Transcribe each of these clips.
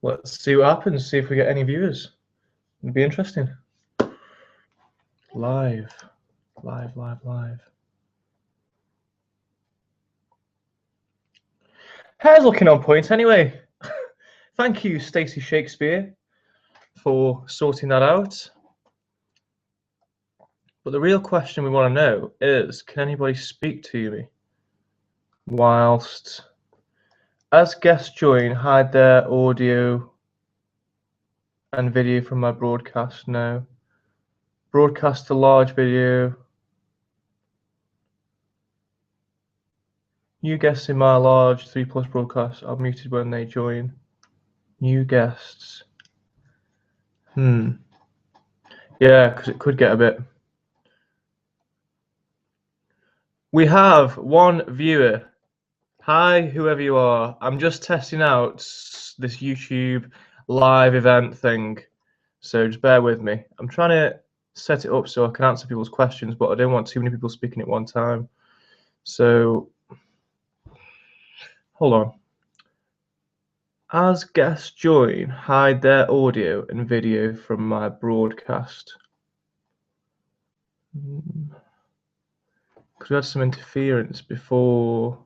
Let's see what happens, see if we get any viewers. It'd be interesting. Live. Hair's looking on point anyway. Thank you, Stacey Shakespeare, for sorting that out. But the real question we want to know is, can anybody speak to me whilst, as guests join, hide their audio and video from my broadcast? No. Broadcast to large video. New guests in my large 3+ broadcast are muted when they join. New guests. Yeah, because it could get a bit. We have one viewer. Hi, whoever you are. I'm just testing out this YouTube live event thing, so just bear with me. I'm trying to set it up so I can answer people's questions, but I don't want too many people speaking at one time. So, hold on. As guests join, hide their audio and video from my broadcast. Because we had some interference before.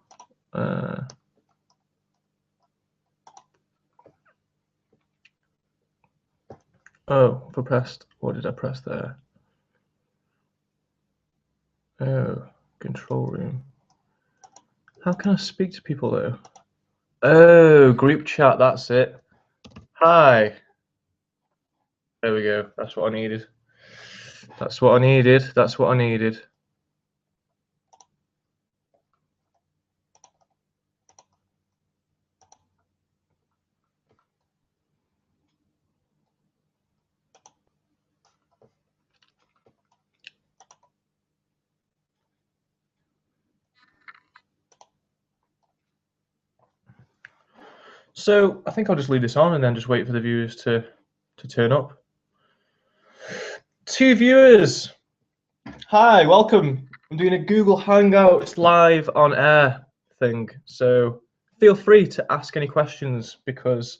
Oh, I pressed. What did I press there? Oh, control room. How can I speak to people though? Oh, group chat. That's it. Hi. There we go. That's what I needed. That's what I needed. That's what I needed. So I think I'll just leave this on and then just wait for the viewers to turn up. 2 viewers. Hi, welcome. I'm doing a Google Hangouts live on air thing. So feel free to ask any questions because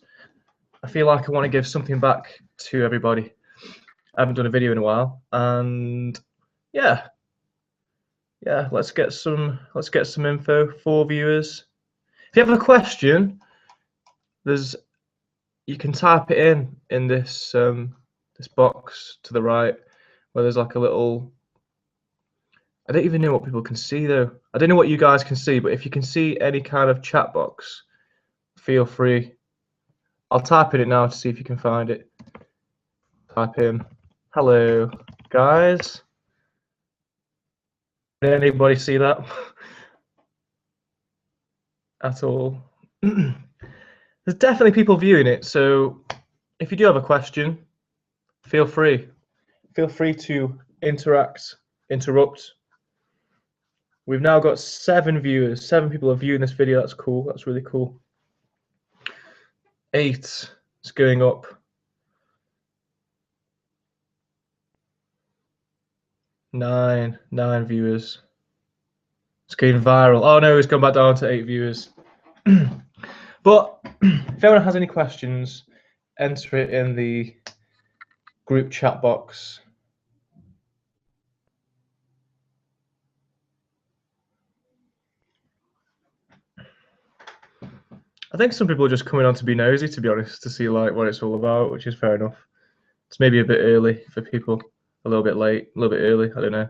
I feel like I want to give something back to everybody. I haven't done a video in a while, and yeah, let's get some info for viewers. If you have a question, you can type it in this this box to the right where there's like a little. I don't even know what people can see though. I don't know what you guys can see, but if you can see any kind of chat box, feel free. I'll type in it now to see if you can find it. Type in, hello guys. Did anybody see that at all? There's definitely people viewing it, so if you do have a question, feel free. Feel free to interrupt. We've now got 7 viewers. 7 people are viewing this video. That's cool. That's really cool. 8 is going up. 9 viewers. It's going viral. Oh no, it's gone back down to 8 viewers. But if anyone has any questions, enter it in the group chat box. I think some people are just coming on to be nosy, to be honest, to see like what it's all about, which is fair enough. It's maybe a bit early for people, a little bit late, a little bit early, I don't know.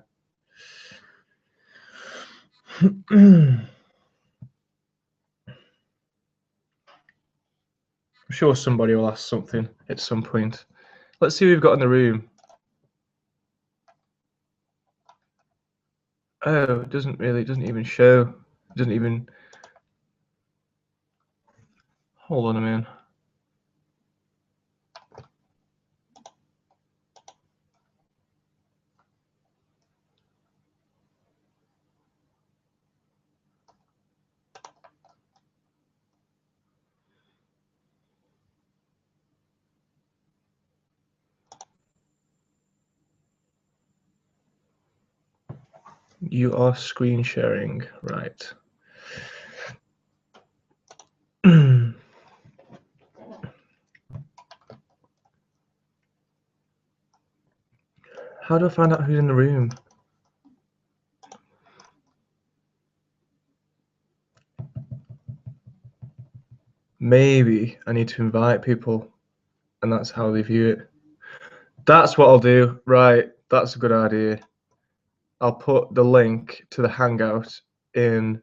I'm sure somebody will ask something at some point. Let's see who we've got in the room. Oh, it doesn't even show. It doesn't even. Hold on a minute. You are screen sharing, right? How do I find out who's in the room? Maybe I need to invite people, and that's how they view it. That's what I'll do. Right, that's a good idea. I'll put the link to the Hangout in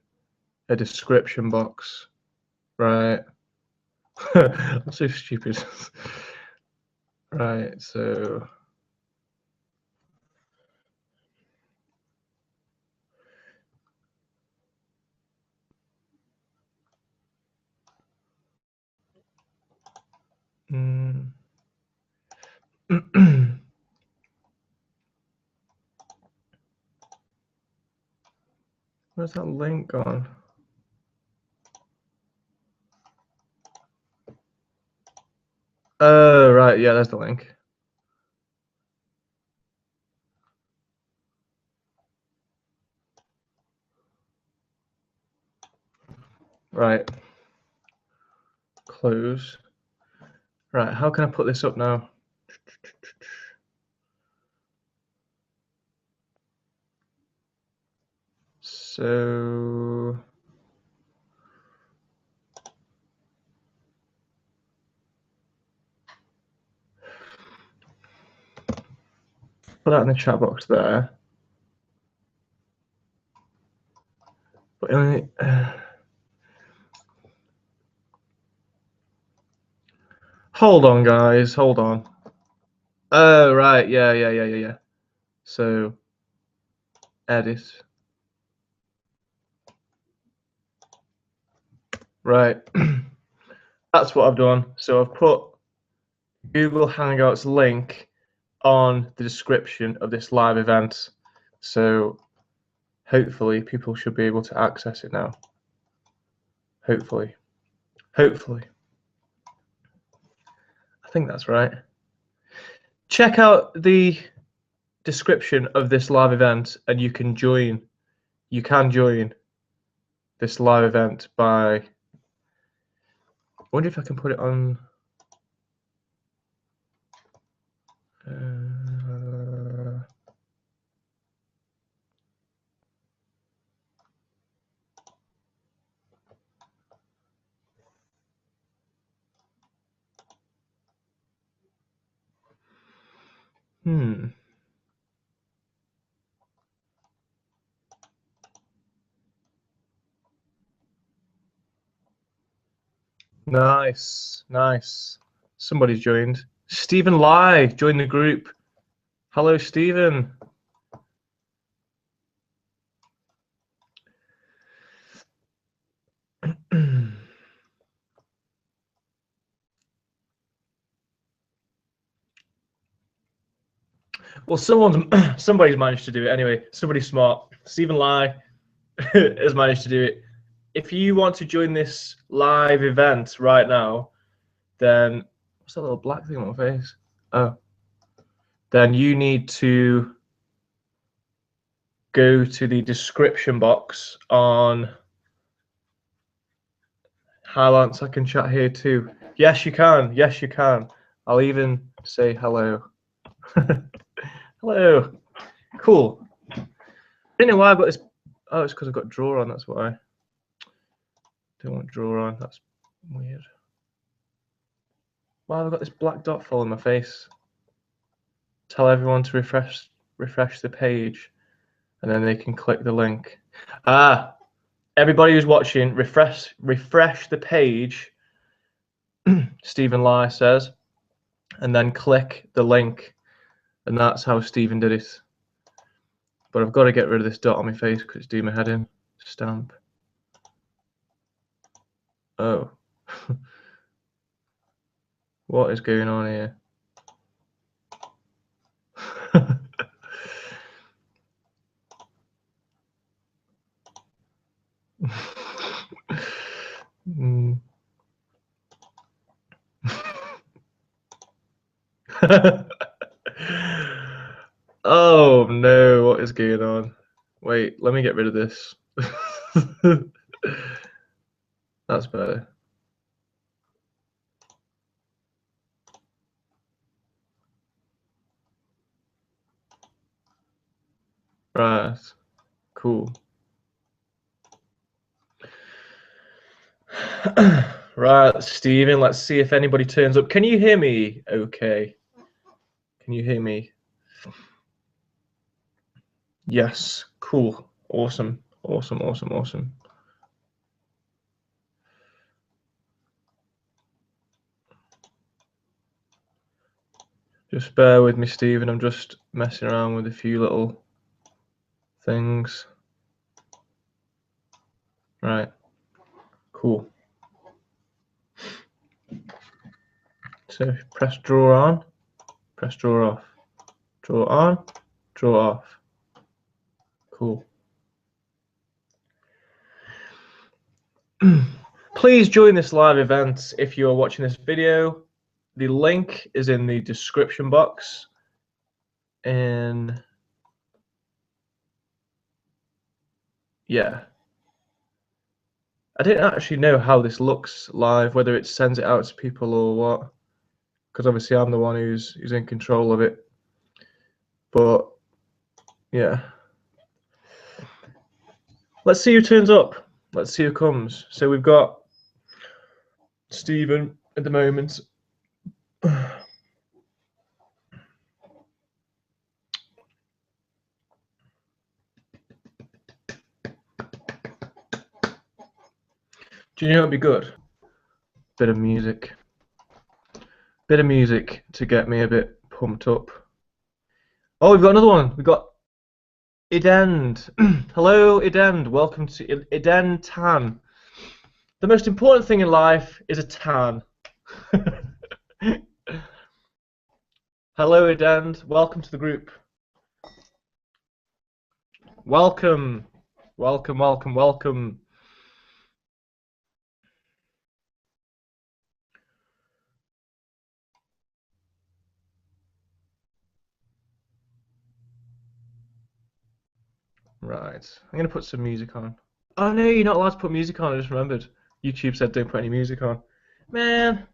a description box. Right. I'm so stupid. Right, so where's that link gone? Oh, right, yeah, there's the link. Right. Close. Right, how can I put this up now? So put that in the chat box there. But only, hold on, guys, hold on. Oh, right, yeah. So edit. Right. That's what I've done. So I've put Google Hangouts link on the description of this live event. So hopefully people should be able to access it now. Hopefully. Hopefully. I think that's right. Check out the description of this live event and you can join. You can join this live event by, I wonder if I can put it on. Nice, nice. Somebody's joined. Stephen Lai joined the group. Hello, Stephen. Well, somebody's managed to do it anyway. Somebody smart. Stephen Lai has managed to do it. If you want to join this live event right now, then what's that little black thing on my face? Oh, then you need to go to the description box on. Hi, Lance. I can chat here too. Yes, you can. Yes, you can. I'll even say hello. Hello. Cool. I don't know why I've got this. Oh, it's because I've got drawer on. That's why. Don't want drawer on. That's weird. Why have I got this black dot following my face? Tell everyone to refresh the page, and then they can click the link. Ah, everybody who's watching, refresh the page. Stephen Lai says, and then click the link, and that's how Stephen did it. But I've got to get rid of this dot on my face because it's doing my head in. Stamp. Oh. What is going on here? Oh no, what is going on? Wait, let me get rid of this. That's better. Right. Cool. Right, Stephen, let's see if anybody turns up. Can you hear me okay? Can you hear me? Yes. Cool. Awesome. Awesome, awesome, awesome. Just bear with me, Stephen. I'm just messing around with a few little things. Right. Cool. So press draw on, press draw off, draw on, draw off. Cool. Please join this live event if you are watching this video. The link is in the description box. And yeah, I didn't actually know how this looks live, whether it sends it out to people or what, because obviously I'm the one who's in control of it. But yeah, let's see who turns up. Let's see who comes. So we've got Stephen at the moment. Do you know it'd be good? Bit of music. Bit of music to get me a bit pumped up. Oh, we've got another one. We've got Idend. Hello, Idend. Welcome to Idend Tan. The most important thing in life is a tan. Hello, Idend. Welcome to the group. Welcome. Welcome, welcome, welcome. Right. I'm going to put some music on. Oh, no, you're not allowed to put music on. I just remembered. YouTube said don't put any music on. Man.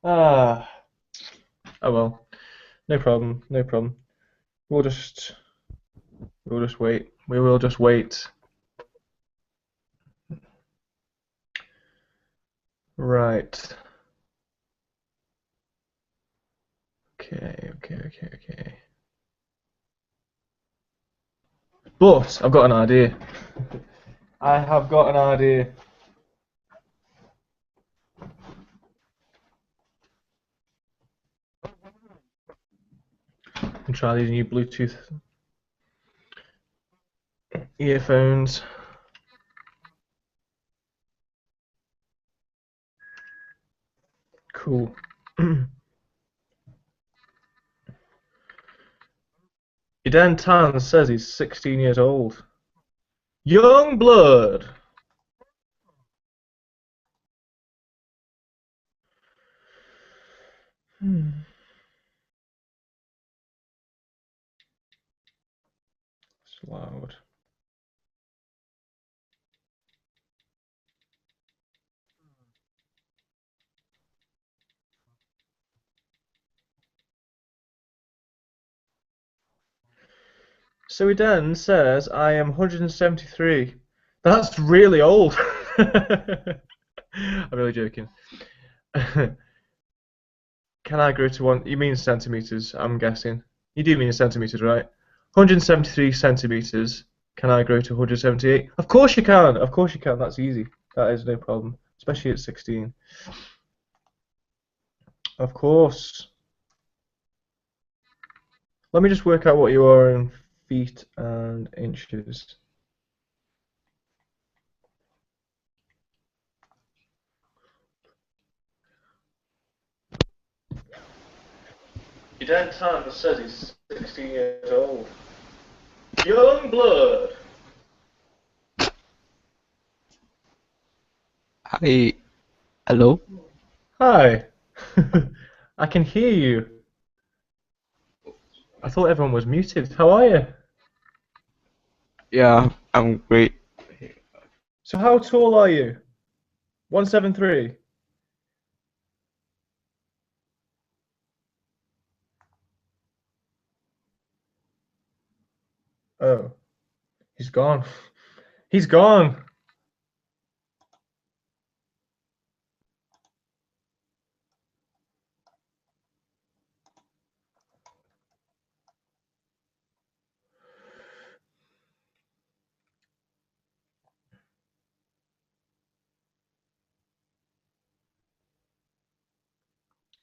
Ah. Oh, well. No problem. No problem. We'll just wait. We will just wait. Right. Okay. But I've got an idea. I have got an idea. I can try these new Bluetooth earphones. Cool. Idan Tan says he's 16 years old. Young blood. It's loud. So Idan says I am 173. That's really old. I'm really joking. Can I grow to one? You mean centimeters, I'm guessing. You do mean centimeters, right? 173 centimeters. Can I grow to 178? Of course you can. Of course you can. That's easy. That is no problem, especially at 16. Of course. Let me just work out what you are in feet and inches. Your dad Tan says he's 16 years old. Young blood. Hi, hello. Hi. I can hear you. I thought everyone was muted. How are you? Yeah, I'm great. So how tall are you? 173. Oh. He's gone. He's gone.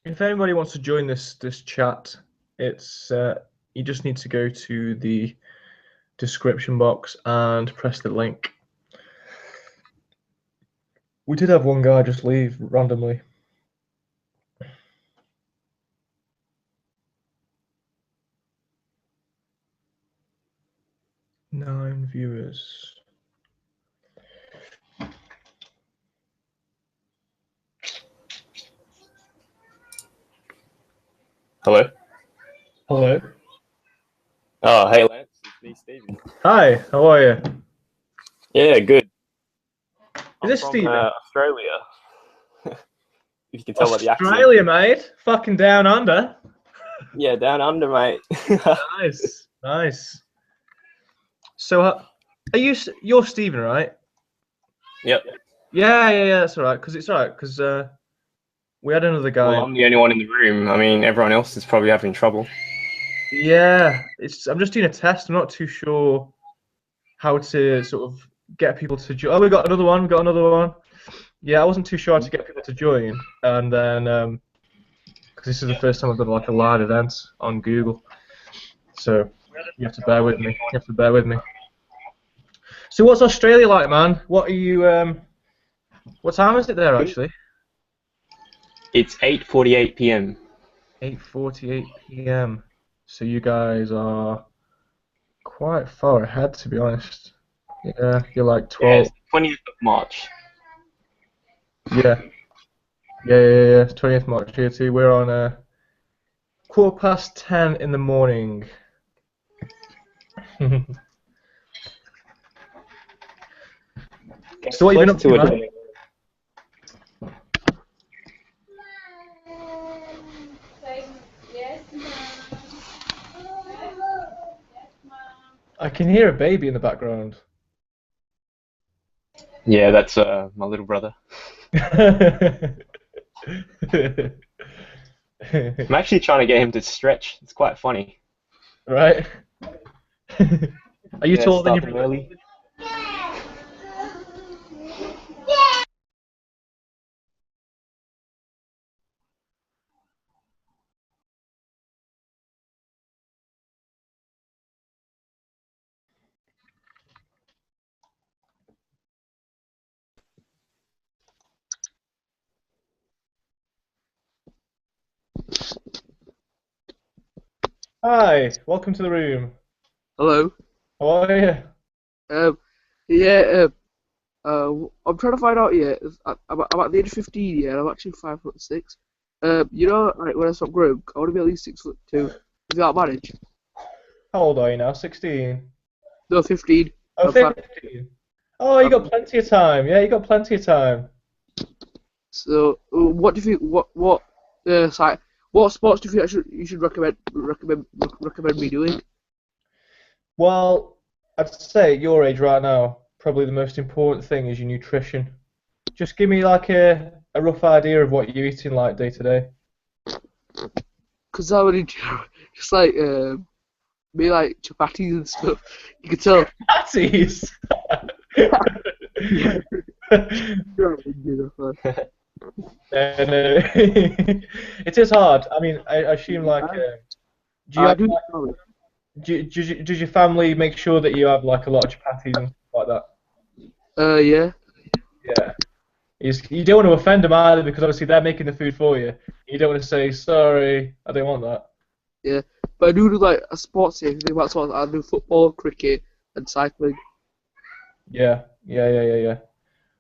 If anybody wants to join this chat, it's you just need to go to the description box and press the link. We did have one guy just leave randomly. Nine viewers. Hello. Hello. Oh, hey Lance, it's me, Stephen. Hi, how are you? Yeah, good. Is this from, Stephen? Australia. If you can tell by the accent. Australia, mate. Fucking down under. Yeah, down under, mate. Nice, nice. So, you're Stephen, right? Yep. Yeah. That's all right. Because we had another guy. Well, I'm the only one in the room. I mean, everyone else is probably having trouble. Yeah, I'm just doing a test. I'm not too sure how to sort of get people to join. Oh, we got another one. Yeah, I wasn't too sure how to get people to join, and then because this is the first time I've done like a live event on Google, so you have to bear with me. So, what's Australia like, man? What are you? What time is it there actually? It's 8:48 p.m. 8:48 p.m. So you guys are quite far ahead, to be honest. Yeah, you're like 12. Yeah, it's the 20th of March. Yeah. 20th March here too. We're on 10:15 in the morning. So what have you been up to, man? I can hear a baby in the background. Yeah, that's my little brother. I'm actually trying to get him to stretch. It's quite funny. Right? Are you taller than your brother? Early? Hi, welcome to the room. Hello. How are you? Yeah. I'm trying to find out. Yeah, I'm at the age of 15. Yeah, and I'm actually 5'6". You know, like when I stop growing, I want to be at least 6'2". Is that manage? How old are you now? 16? No, 15. Oh, I'm five- 15. Oh, you got plenty of time. Yeah, you got plenty of time. So, what do you think? What sports do you think you should recommend me doing? Well, I'd say at your age right now, probably the most important thing is your nutrition. Just give me like a rough idea of what you're eating like day to day. Cause I would just like me like chapatis and stuff. You can tell. Patties! No. It is hard. I mean, I assume like, do you have, does your family make sure that you have like a lot of chapatis and stuff like that? Yeah. Yeah. You don't want to offend them either because obviously they're making the food for you. You don't want to say, sorry, I don't want that. Yeah, but I do like a sports thing. Think about sports. I do football, cricket, and cycling. Yeah.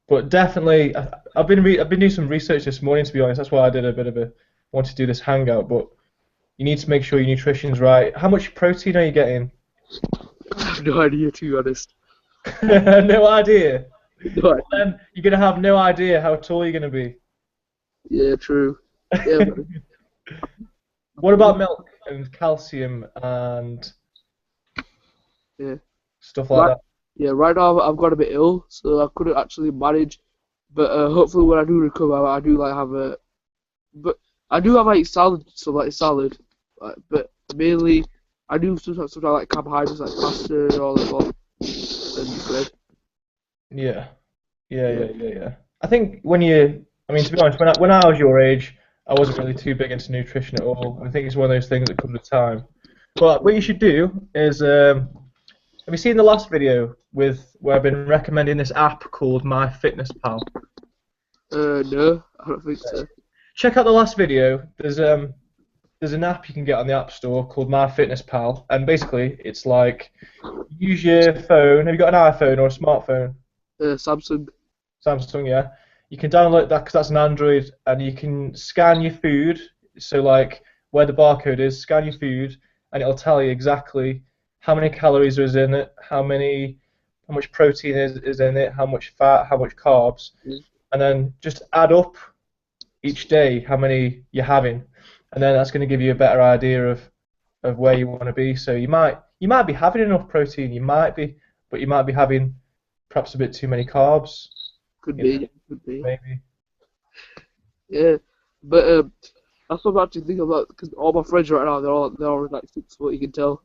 But definitely, I've been doing some research this morning, to be honest. That's why I did want to do this hangout. But you need to make sure your nutrition's right. How much protein are you getting? I have no idea, to be honest. No idea. No idea. Then you're gonna have no idea how tall you're gonna be. Yeah, true. Yeah, What about milk and calcium and yeah. stuff like that? Yeah, right now I've got a bit ill, so I couldn't actually manage. But hopefully when I do recover, I do like have a, but I do have like salad, so like salad. But mainly I do sometimes like carbohydrates like pasta or and bread. Yeah. Yeah. I think I mean, to be honest, when I was your age, I wasn't really too big into nutrition at all. I think it's one of those things that comes with time. But what you should do is, have you seen the last video where I've been recommending this app called MyFitnessPal? No, I don't think so. Check out the last video. There's an app you can get on the App Store called MyFitnessPal, and basically it's like use your phone. Have you got an iPhone or a smartphone? Samsung. Samsung, yeah. You can download that because that's an Android, and you can scan your food. So like where the barcode is, scan your food, and it'll tell you exactly how many calories is in it, how much protein is in it, how much fat, how much carbs, and then just add up each day how many you're having, and then that's going to give you a better idea of where you want to be. So you might be having enough protein, but you might be having perhaps a bit too many carbs. Could You be. Maybe. Yeah, but that's what I'm actually thinking about because all my friends right now they're all like 6 foot. You can tell.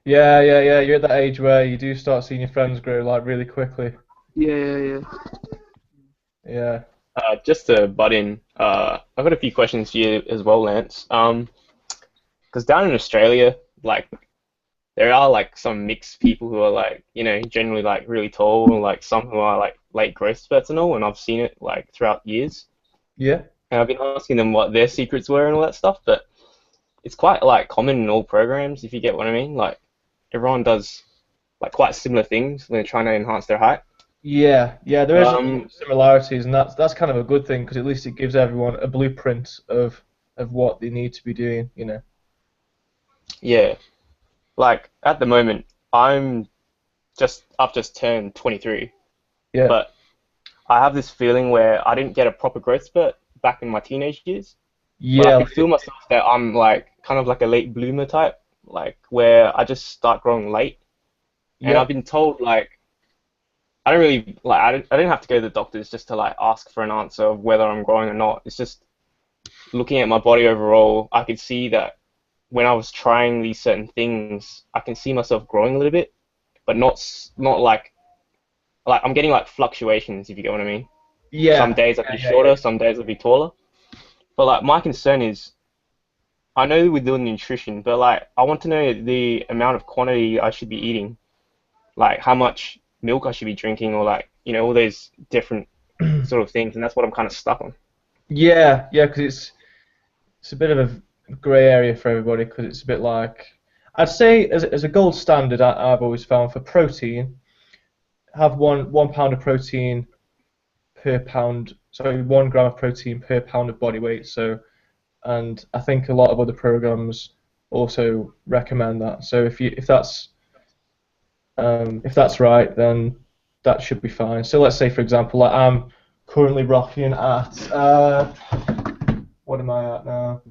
Yeah. You're at that age where you do start seeing your friends grow like really quickly. Yeah. Yeah. Just to butt in, I've got a few questions for you as well, Lance. Because down in Australia, like, there are like some mixed people who are like, generally like really tall, and like some who are like late growth spurts and all, and I've seen it like throughout years. Yeah. And I've been asking them what their secrets were and all that stuff, but it's quite like common in all programs, if you get what I mean. Like, everyone does like quite similar things when they're trying to enhance their height. Yeah. There is a lot of similarities, and that's kind of a good thing because at least it gives everyone a blueprint of what they need to be doing. Yeah. Like, at the moment, I've just turned 23, Yeah. but I have this feeling where I didn't get a proper growth spurt back in my teenage years. But I Yeah. can feel myself that I'm like kind of like a late bloomer type, like where I just start growing late. And Yeah. I've been told like I don't really like I didn't have to go to the doctors just to like ask for an answer of whether I'm growing or not. It's just looking at my body overall, I could see that when I was trying these certain things, I can see myself growing a little bit, but not like I'm getting like fluctuations, if you get what I mean. Yeah. Some days I'll be shorter, some days I'll be taller. But like my concern is, I know we're doing nutrition, but like I want to know the amount of quantity I should be eating, like how much milk I should be drinking, or like all those different sort of things, and that's what I'm kind of stuck on. Yeah. Because it's a bit of a grey area for everybody because it's a bit like I'd say as a gold standard I've always found for protein, have 1 pound of protein per pound, sorry, 1 gram of protein per pound of body weight. So, and I think a lot of other programs also recommend that. So if that's right, then that should be fine. So let's say, for example, like I'm currently rocking at what am I at now?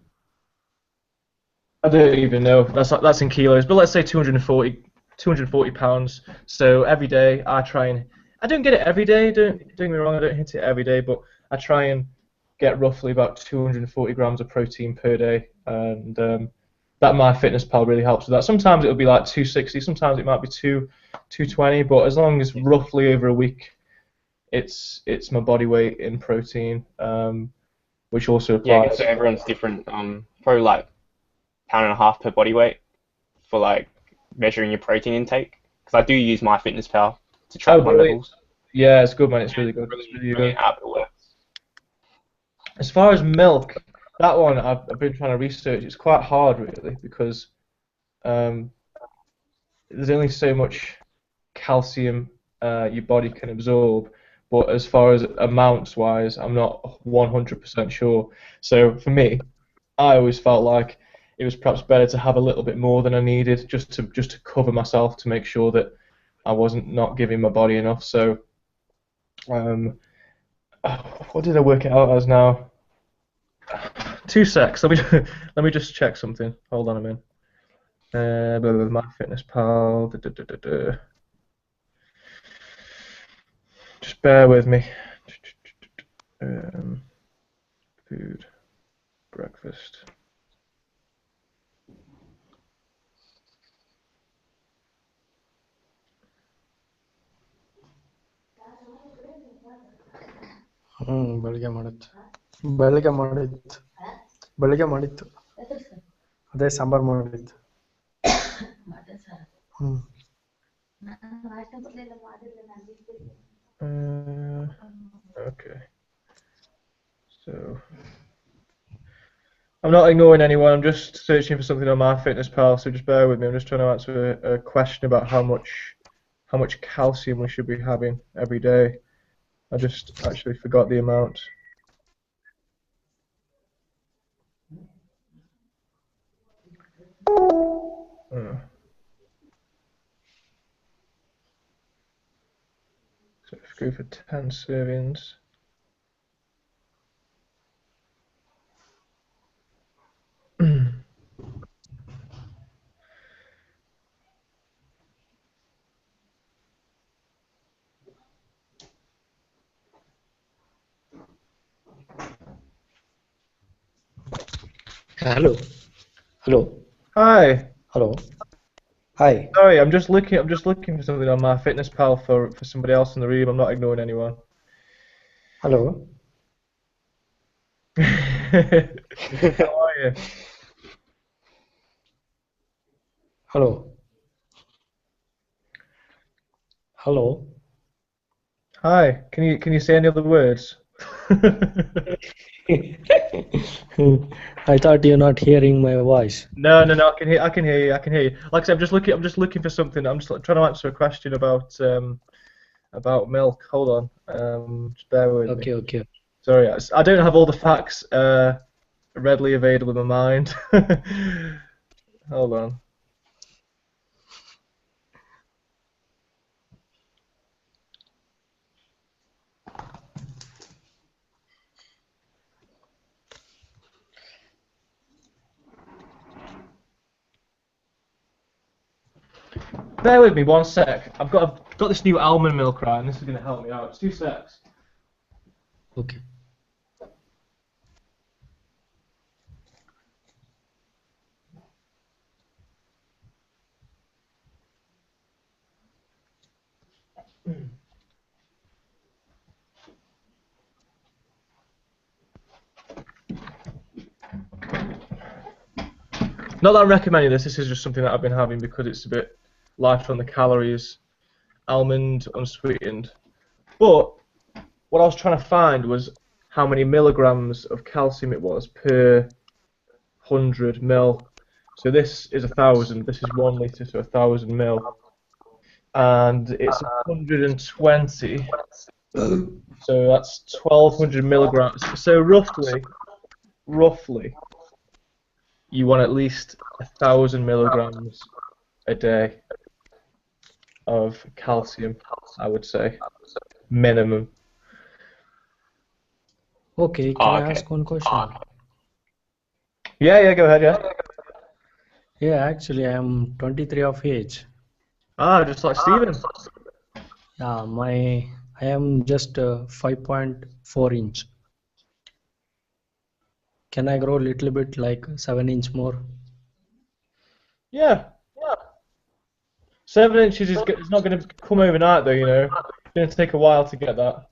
I don't even know. That's in kilos, but let's say 240 pounds. So every day I don't get it every day. Don't get me wrong, I don't hit it every day, but I try and get roughly about 240 grams of protein per day, and that MyFitnessPal really helps with that. Sometimes it'll be like 260, sometimes it might be 220, but as long as roughly over a week, it's my body weight in protein, which also Yeah, applies. so everyone's different. Probably like pound and a half per body weight for like measuring your protein intake. Because I do use MyFitnessPal to track my really? levels. Yeah, it's good, man. It's really good. It's really good. App, it works. As far as milk, that one I've been trying to research. It's quite hard, really, because there's only so much calcium your body can absorb. But as far as amounts wise, I'm not 100% sure. So for me, I always felt like it was perhaps better to have a little bit more than I needed, just to cover myself, to make sure that I wasn't not giving my body enough. So, what did I work it out as now? 2 secs. Let me just check something. Hold on a minute. MyFitnessPal. Just bear with me. Food, breakfast. ಬೆಳಿಗ್ಗೆ ಮಾಡಿತ್ತು ಬೆಳಿಗ್ಗೆ ಮಾಡಿತ್ತು ಬೆಳಿಗ್ಗೆ ಮಾಡಿತ್ತು ಅದೇ ಸಾಂಬಾರು ಮಾಡಿತ್ತು Okay. So I'm not ignoring anyone. I'm just searching for something on MyFitnessPal. So just bear with me. I'm just trying to answer a question about how much calcium we should be having every day. I just actually forgot the amount. So let's go for 10 servings. Hello. Hello. Hi. Hello. Hi. Sorry, I'm just looking for something on MyFitnessPal for somebody else in the room. I'm not ignoring anyone. Hello. How are you? Hello. Hello. Hi. Can you say any other words? I thought you're not hearing my voice. No. I can hear you. I can hear you. Like I said, I'm just looking for something. I'm just trying to answer a question about milk. Hold on. Just bear with me. Okay. Sorry, I don't have all the facts readily available in my mind. Hold on. Bear with me 1 sec. I've got this new almond milk, right, and this is going to help me out. It's 2 secs. Okay. Not that I'm recommending this. This is just something that I've been having because it's a bit lighter on the calories. Almond, unsweetened. But what I was trying to find was how many milligrams of calcium it was per 100 ml. So this is 1,000. This is 1 litre, so 1,000 ml. And it's 120. So that's 1,200 milligrams. So roughly, you want at least 1,000 milligrams a day of calcium, I would say, minimum. Okay, can I ask one question? Yeah, go ahead, yeah. Yeah, actually, I am 23 of age. Ah, just like Steven. Yeah, I am just 5.4 inch. Can I grow a little bit, like 7 inch more? Yeah. 7 inches is not going to come overnight, though, you know. It's going to take a while to get that.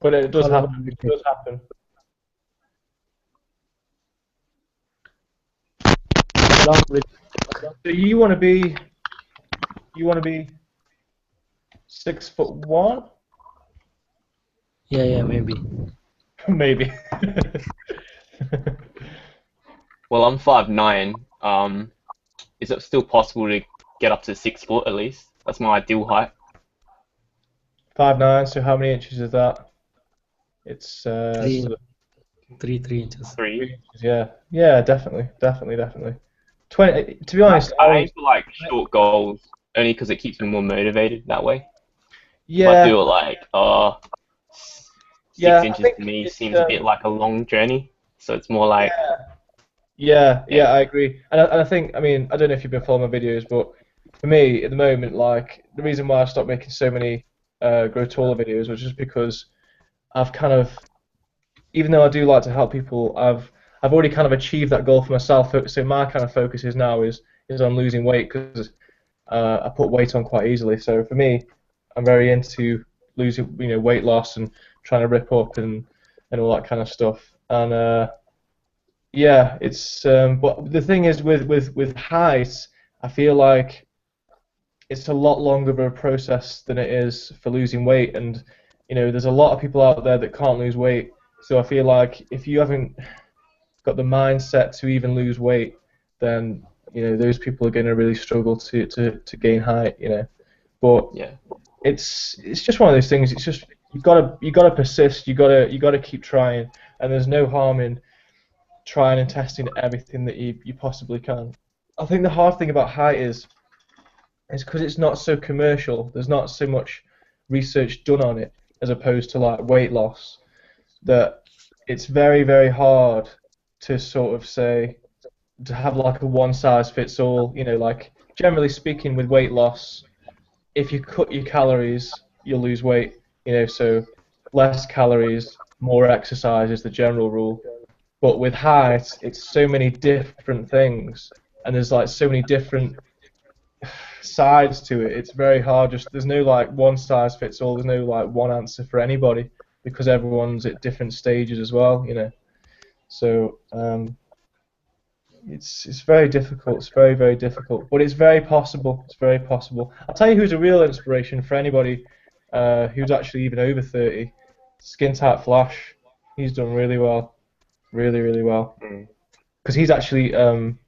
But it does How long happen. will it It take? does happen. How long will it So you want to be 6'1"? Yeah, maybe. Maybe. Well, I'm 5'9". Is it still possible to get up to 6 foot at least? That's my ideal height. 5'9", so how many inches is that? It's 3 sort of 3 inches. 3. 3 inches, yeah, definitely. 20. To be honest, I aim for like short goals only because it keeps me more motivated that way. If I yeah, do it like 6 Yeah, I inches think to me it's seems a bit like a long journey. So it's more like yeah, I agree. And I think, I mean, I don't know if you've been following my videos, but for me, at the moment, like, the reason why I stopped making so many Grow Taller videos was just because I've kind of, even though I do like to help people, I've already kind of achieved that goal for myself. So my kind of focus is on losing weight because I put weight on quite easily. So for me, I'm very into losing, weight loss and trying to rip up and all that kind of stuff. And yeah, it's but the thing is with height, I feel like it's a lot longer of a process than it is for losing weight, and there's a lot of people out there that can't lose weight. So I feel like if you haven't got the mindset to even lose weight, then those people are going to really struggle to gain height. But Yeah. it's just one of those things. It's just you gotta persist. You gotta keep trying, and there's no harm in trying and testing everything that you possibly can. I think the hard thing about height is because it's not so commercial. There's not so much research done on it as opposed to like weight loss. That it's very, very hard to sort of say to have like a one size fits all. Like generally speaking, with weight loss, if you cut your calories, you'll lose weight. So less calories, more exercise is the general rule. But with height, it's so many different things, and there's like so many different sides to it. It's very hard. Just there's no like one size fits all. There's no like one answer for anybody because everyone's at different stages as well. So it's very difficult. It's very, very difficult, but it's very possible. It's very possible. I'll tell you who's a real inspiration for anybody who's actually even over 30. Skin Tight Flash. He's done really well, really, really well. Because he's actually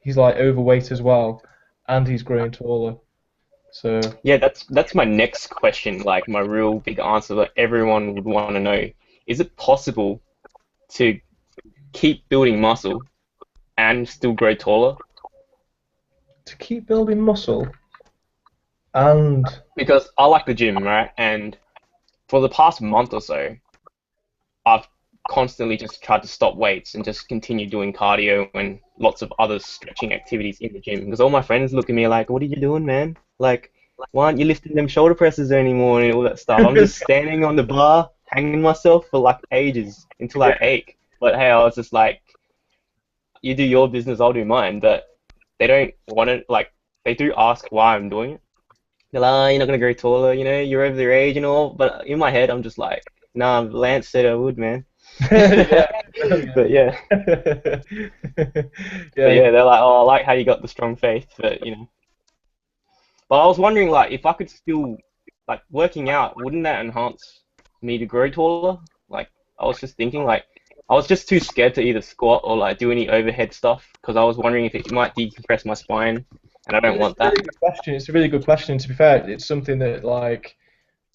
he's like overweight as well, and he's growing taller. So Yeah, that's my next question, like my real big answer that everyone would want to know. Is it possible to keep building muscle and still grow taller? to keep building muscle, and Because I like the gym, right? And for the past month or so, I've constantly just tried to stop weights and just continue doing cardio and lots of other stretching activities in the gym. Because all my friends look at me like, "What are you doing, man? Like, why aren't you lifting them shoulder presses anymore and all that stuff?" I'm just standing on the bar, hanging myself for like ages until I ache. But hey, I was just like, you do your business, I'll do mine. But they don't want it. Like, they do ask why I'm doing it. They're like, "Oh, you're not gonna grow taller, you're over their age and all." But in my head, I'm just like, "Nah, Lance said I would, man." yeah. But yeah, yeah, but yeah, they're like, "Oh, I like how you got the strong faith," but But I was wondering, like, if I could still, like, working out, wouldn't that enhance me to grow taller? Like, I was just thinking, like, I was just too scared to either squat or like do any overhead stuff because I was wondering if it might decompress my spine, and I don't want that. Really good question. It's a really good question. To be fair, it's something that like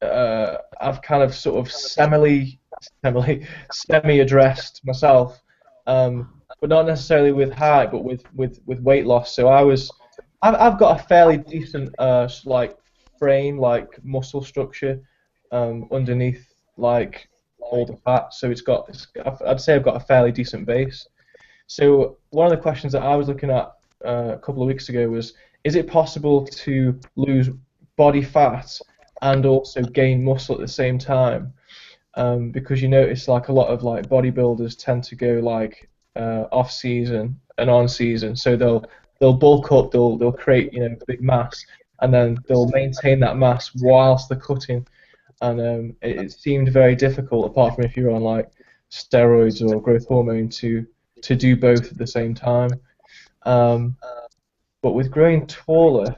I've kind of sort of semi addressed myself, but not necessarily with height, but with weight loss. So I've got a fairly decent like frame, like muscle structure underneath like all the fat. So I'd say I've got a fairly decent base. So one of the questions that I was looking at a couple of weeks ago was, is it possible to lose body fat and also gain muscle at the same time? Because you notice like a lot of like bodybuilders tend to go like off season and on season, so they'll bulk up, they'll create big mass, and then they'll maintain that mass whilst they're cutting, and it seemed very difficult, apart from if you're on like steroids or growth hormone, to do both at the same time. But with growing taller,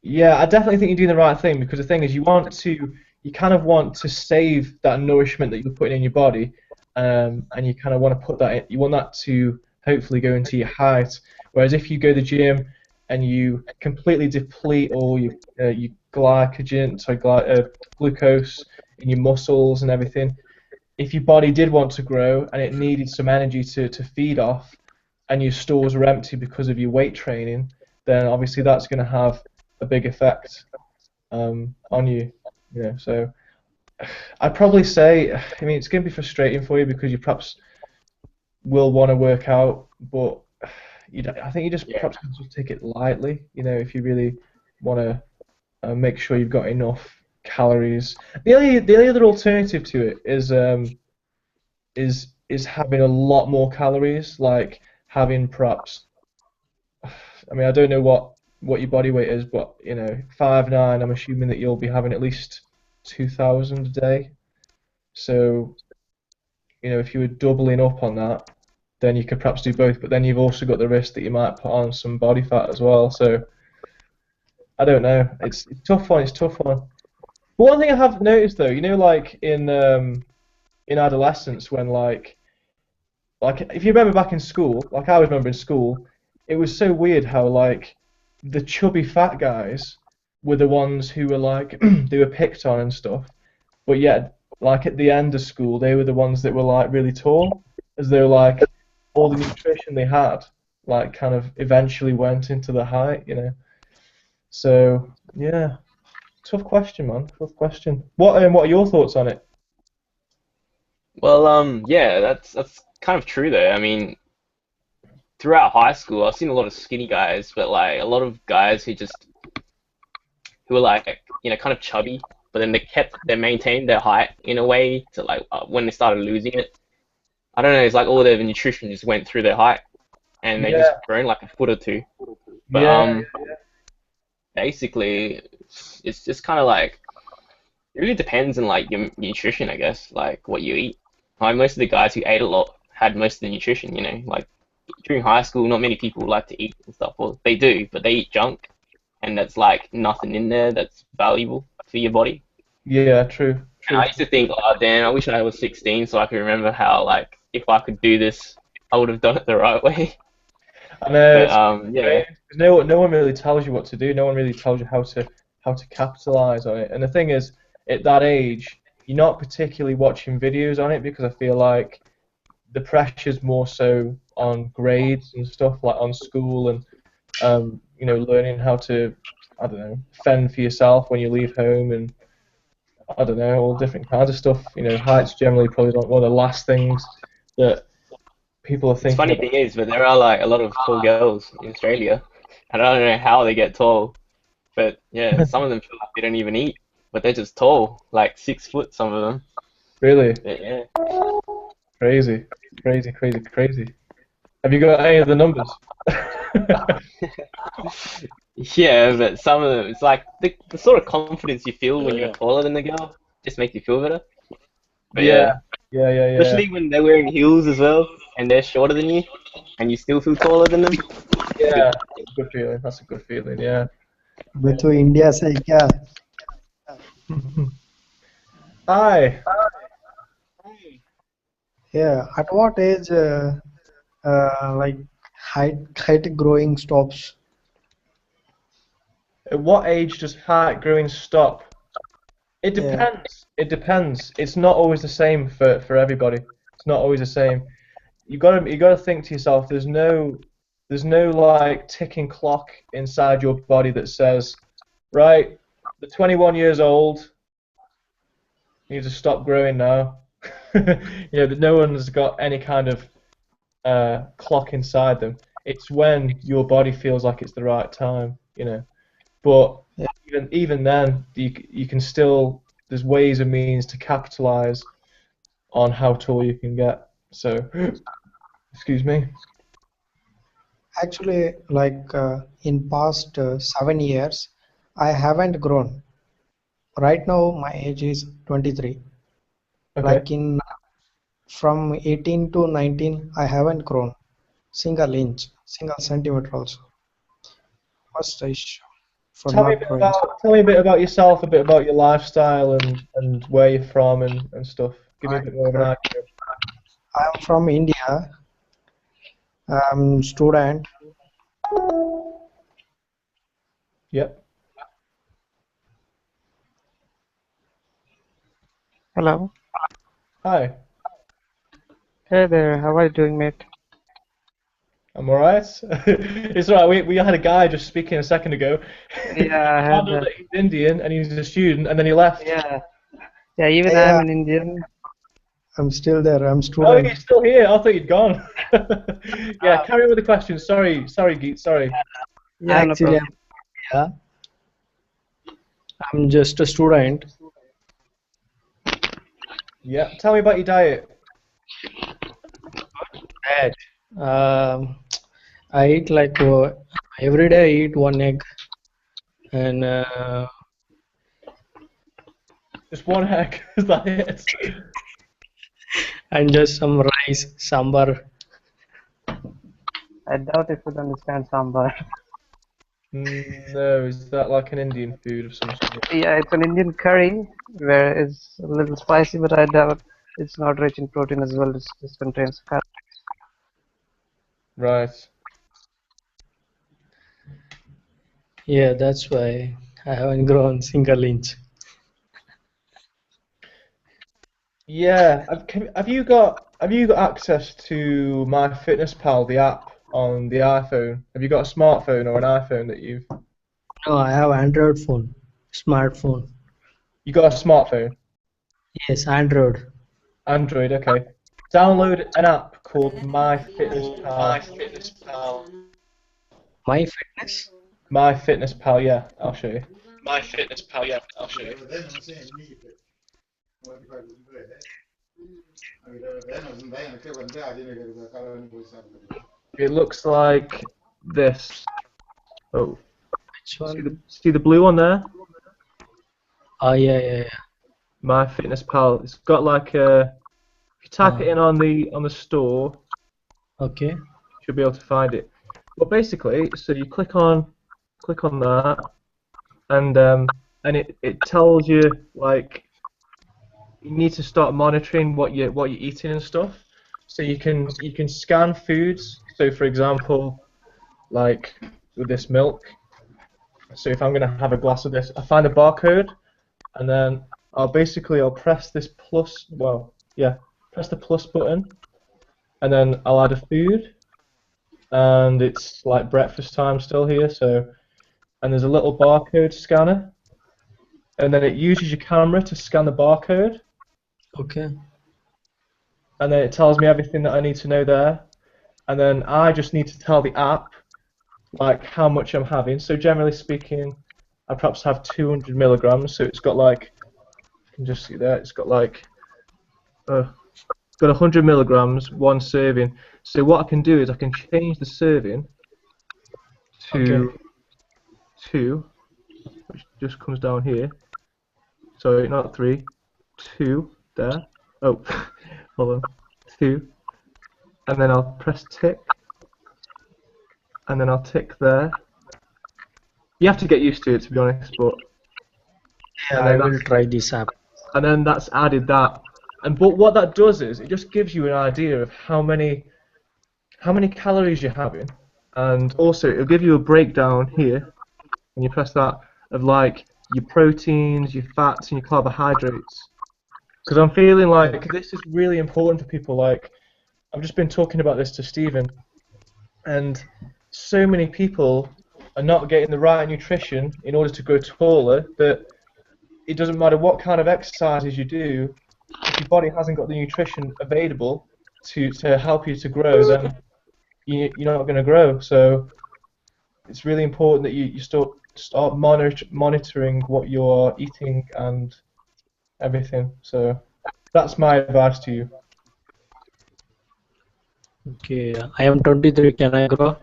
yeah, I definitely think you're doing the right thing, because the thing is, you kind of want to save that nourishment that you're putting in your body, and you kind of want to put that in, you want that to hopefully go into your height. Whereas if you go to the gym and you completely deplete all your glucose in your muscles and everything, if your body did want to grow and it needed some energy to feed off, and your stores are empty because of your weight training, then obviously that's going to have a big effect on you. So I'd probably say, I mean, it's going to be frustrating for you because you perhaps will want to work out, but I think you just perhaps have to take it lightly. If you really want to make sure you've got enough calories. The only other alternative to it is having a lot more calories, like having perhaps. I mean, I don't know what your body weight is, but 5'9", I'm assuming that you'll be having at least 2,000 a day. So, if you were doubling up on that, then you could perhaps do both. But then you've also got the risk that you might put on some body fat as well. So, I don't know. It's a tough one. It's a tough one. But one thing I have noticed though, like in adolescence when like if you remember back in school, like I remember in school, it was so weird how like the chubby fat guys were the ones who were like they were picked on and stuff, but yet like at the end of school they were the ones that were like really tall, as though like all the nutrition they had like kind of eventually went into the height. So yeah, tough question, man. Tough question. What are your thoughts on it? Well, yeah, that's kind of true though. I mean, throughout high school, I've seen a lot of skinny guys, but like a lot of guys who were like kind of chubby, but then they maintained their height in a way to like when they started losing it. I don't know, it's like all their nutrition just went through their height, and they Yeah, just grown like a foot or two. But yeah, basically, it's just kind of like it really depends on like your nutrition, I guess, like what you eat. Like most of the guys who ate a lot had most of the nutrition. Like during high school, not many people like to eat and stuff. Well, they do, but they eat junk, and that's like nothing in there that's valuable for your body. yeah. True, And true. I used to think, oh damn, I wish I was 16 so I could remember how like if I could do this, I would have done it the right way. I know But it's yeah, great. 'Cause no one really tells you what to do. No one really tells you how to capitalize on it. And the thing is, at that age, you're not particularly watching videos on it because I feel like the pressure's more so on grades and stuff like on school and learning how to I don't know fend for yourself when you leave home and I don't know all different kinds of stuff. Height's generally probably not one of the last things that people are it's thinking funny about. thing is, but there are like a lot of tall girls in Australia, and I don't know how they get tall, but yeah, some of them feel like they don't even eat, but they're just tall, like 6 foot, some of them. Really But yeah. crazy, crazy, crazy, crazy. Have you got any of the numbers? Yeah, but some of them, it's like the sort of confidence you feel when you're Yeah. taller than the girl just makes you feel better. But Yeah, yeah, yeah, yeah, yeah. especially when they're wearing heels as well and they're shorter than you and you still feel taller than them. It's Yeah, good. that's a good feeling. That's a good feeling. Yeah. अबे तो India से है क्या? Hi. Yeah. At what age, like height growing stops? At what age does height growing stop? It Yeah. depends. It depends. It's not always the same for everybody. It's not always the same. You gotta think to yourself. There's no like ticking clock inside your body that says, right, the 21 years old, you need to stop growing now. That no one's got any kind of clock inside them. It's when your body feels like it's the right time. But Yeah. even then, you can still there's ways and means to capitalize on how tall you can get. So, excuse me. Actually, like in past 7 years, I haven't grown. Right now, my age is 23. Okay. Like from 18 to 19, I haven't grown single inch, single centimeter also. What's the issue for Tell me a not bit growing? about yourself, a bit about your lifestyle and where you're from and stuff. Give me a bit more of an idea. I'm from India. I'm student. Yep. Hello. Hi. Hey there. How are you doing, mate? I'm alright. It's alright. We had a guy just speaking a second ago. Yeah, I Found had out that. that he's Indian and he's a student, and then he left. Yeah. Yeah, even Yeah, I'm an Indian. I'm still there. I'm Oh, student. you're still here. I thought you'd gone. Yeah, carry on with the question. Sorry, Geet. Sorry. Yeah, no Actually, problem. yeah. I'm just a student. Yeah. Tell me about your diet. That I eat like every day. I eat one egg and Just one egg. Is that it? just some rice, sambar. I doubt if you'd understand sambar. No, is that like an Indian food of some sort? Yeah, it's an Indian curry where it's a little spicy, but I doubt it's not rich in protein as well. It just contains carbs. Right. Yeah, that's why I haven't grown single inch. Yeah. Have you got access to MyFitnessPal, the app on the iPhone? Have you got a smartphone or an iPhone that you've? No, I have Android phone, smartphone. You got a smartphone? Yes, Android. Android, okay. Download an app called MyFitnessPal. My Fitness. MyFitnessPal, yeah, I'll show you. It looks like this. Oh, Which one? see the blue one there? Oh yeah. MyFitnessPal. It's got like a. If you type it in on the store, Okay. you should be able to find it. But basically, so you click on that, and it tells you like you need to start monitoring what you're eating and stuff. So you can scan foods. So for example, like with this milk. So if I'm gonna have a glass of this, I find the barcode, and then I'll press this plus. Well, yeah, press the plus button, and then I'll add a food, and it's like breakfast time still here. So, and there's a little barcode scanner, and then it uses your camera to scan the barcode. Okay. And then it tells me everything that I need to know there, and then I just need to tell the app like how much I'm having. So generally speaking, I perhaps have 200 milligrams. So it's got like, you can just see there, it's got like, got 100 milligrams, one serving. So what I can do is I can change the serving to 2, which just comes down here. Sorry, not 3, 2 there. Oh, hold on, 2, and then I'll press tick, and then I'll tick there. You have to get used to it, to be honest, but Yeah, I will try this app. and then that's added that. But what that does is it just gives you an idea of how many calories you're having, and also it'll give you a breakdown here when you press that of like your proteins, your fats, and your carbohydrates. Because I'm feeling like this is really important for people. Like I've just been talking about this to Stephen, and so many people are not getting the right nutrition in order to grow taller that it doesn't matter what kind of exercises you do, if your body hasn't got the nutrition available to help you to grow, then you're not going to grow. So it's really important that you start monitoring what you're eating and everything. So that's my advice to you. Okay, I am 23. Can I grow?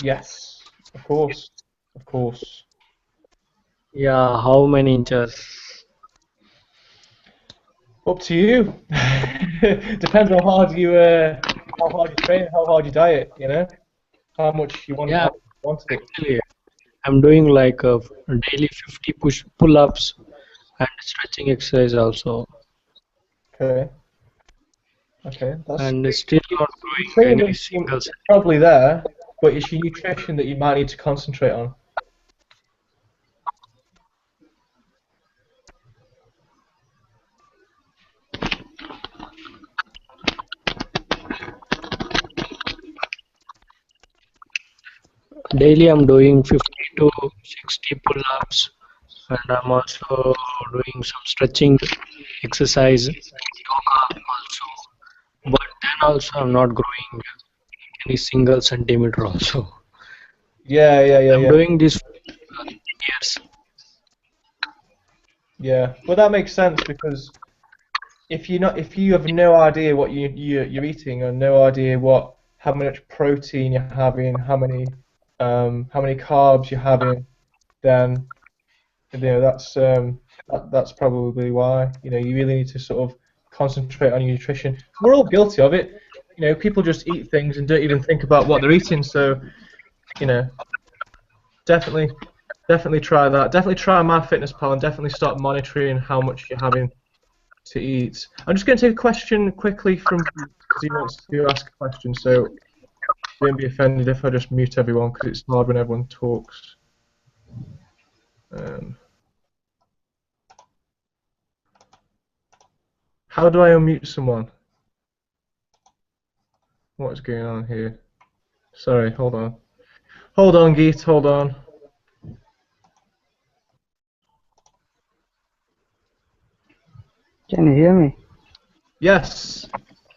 Yes, of course, of course. Yeah, how many inches? Up to you. Depends on how hard you train, how hard you diet. You know, how much you want. Yeah. Want it. Actually, I'm doing like a daily 50 pull-ups and stretching exercise also, Okay. Okay. That's and still not growing training any is single cell. probably there, but it's your nutrition that you might need to concentrate on. Daily I'm doing 50 to 60 pull-ups, and I'm also doing some stretching exercise, yoga also. But then also I'm not growing any single centimeter also. Yeah. I'm doing this for years. Yeah, well that makes sense because if you have no idea what you're eating or no idea how much protein you're having, how many carbs you're having, then that's probably why you really need to sort of concentrate on your nutrition. We're all guilty of it. People just eat things and don't even think about what they're eating. So you know, definitely try that. Definitely try MyFitnessPal and definitely start monitoring how much you're having to eat. I'm just going to take a question quickly from because he wants to ask a question. So don't be offended if I just mute everyone because it's hard when everyone talks. How do I unmute someone? What is going on here? Sorry, hold on. Hold on, Geet, hold on. Can you hear me? Yes,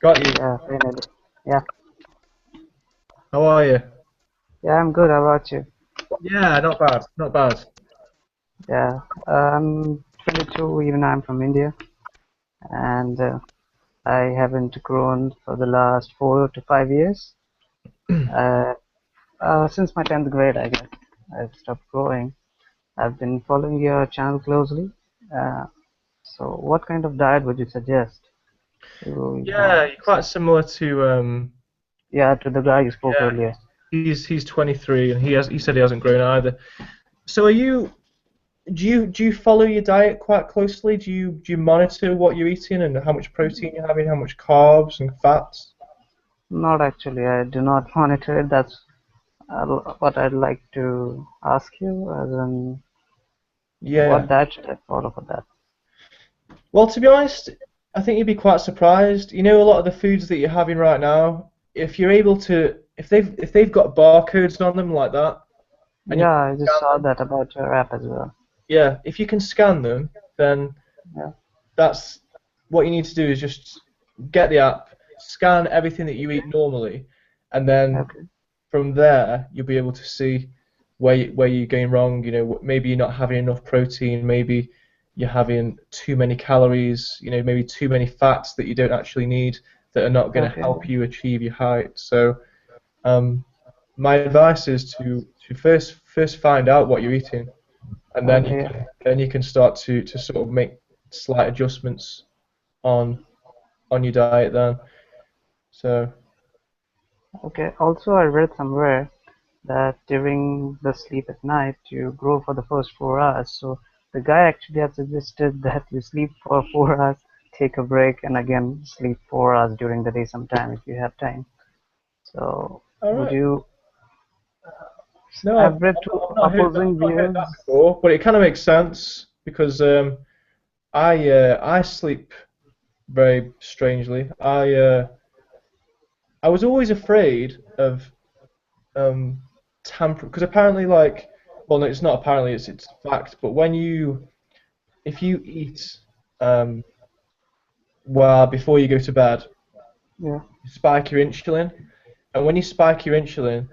got you. Yeah, finally. Yeah. How are you? Yeah, I'm good. How about you? Yeah, not bad, not bad. Yeah. I'm 22, even I'm from India. And I haven't grown for the last 4 to 5 years. Since my 10th grade, I guess, I've stopped growing. I've been following your channel closely. So what kind of diet would you suggest? Yeah, you're quite similar to Yeah, to the guy you spoke yeah. earlier. He's 23 and he said he hasn't grown either. So do you follow your diet quite closely? Do you monitor what you're eating and how much protein you're having, how much carbs and fats? Not actually. I do not monitor it. That's what I'd like to ask you, as in Yeah. what diet should I follow for that? Well, to be honest, I think you'd be quite surprised. A lot of the foods that you're having right now, if you're able to, if they've got barcodes on them like that, and you Yeah, can I just scan saw them, that about your app as well. yeah, if you can scan them, then Yeah. that's what you need to do is just get the app, scan everything that you eat normally, and then Okay. from there you'll be able to see where you're going wrong. Maybe you're not having enough protein, maybe you're having too many calories, maybe too many fats that you don't actually need that are not going to Okay. help you achieve your height. So my advice is to first find out what you're eating, and then you can start to sort of make slight adjustments on your diet then. So Okay. Also, I read somewhere that during the sleep at night, you grow for the first 4 hours. So the guy actually had suggested that you sleep for 4 hours, take a break, and again sleep 4 hours during the day sometime if you have time. So all would right. you? No, I've read two opposing I've not heard views. that before, but it kind of makes sense because I sleep very strangely. I was always afraid of tamper because apparently well no, it's not apparently, it's fact, but if you eat well before you go to bed, Yeah. you spike your insulin, and when you spike your insulin,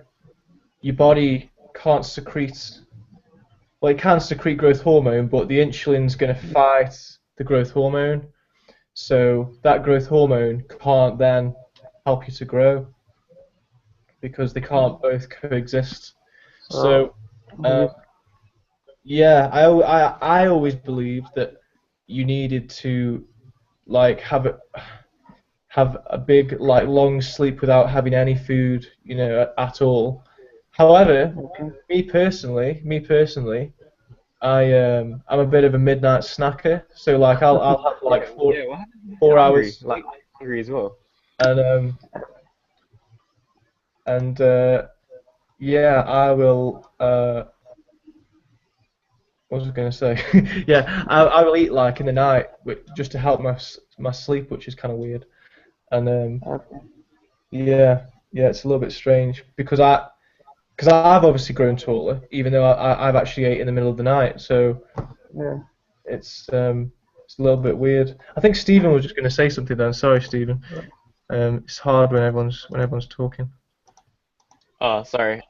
your body can't secrete. Well, it can secrete growth hormone, but the insulin's going to fight the growth hormone, so that growth hormone can't then help you to grow because they can't both coexist. So, Do yeah, I always believed that you needed to have a big long sleep without having any food, at all. However, me personally, I'm a bit of a midnight snacker, so I'll have Yeah, what happens if four you're hours hungry? sleep, I'm hungry as well. and yeah, I will. What was I going to say? Yeah, I will eat in the night just to help my sleep, which is kind of weird. And Okay. yeah, it's a little bit strange because I've obviously grown taller, even though I've actually ate in the middle of the night. So Yeah. it's a little bit weird. I think Stephen was just going to say something then. Sorry, Stephen. It's hard when everyone's talking. Oh, sorry.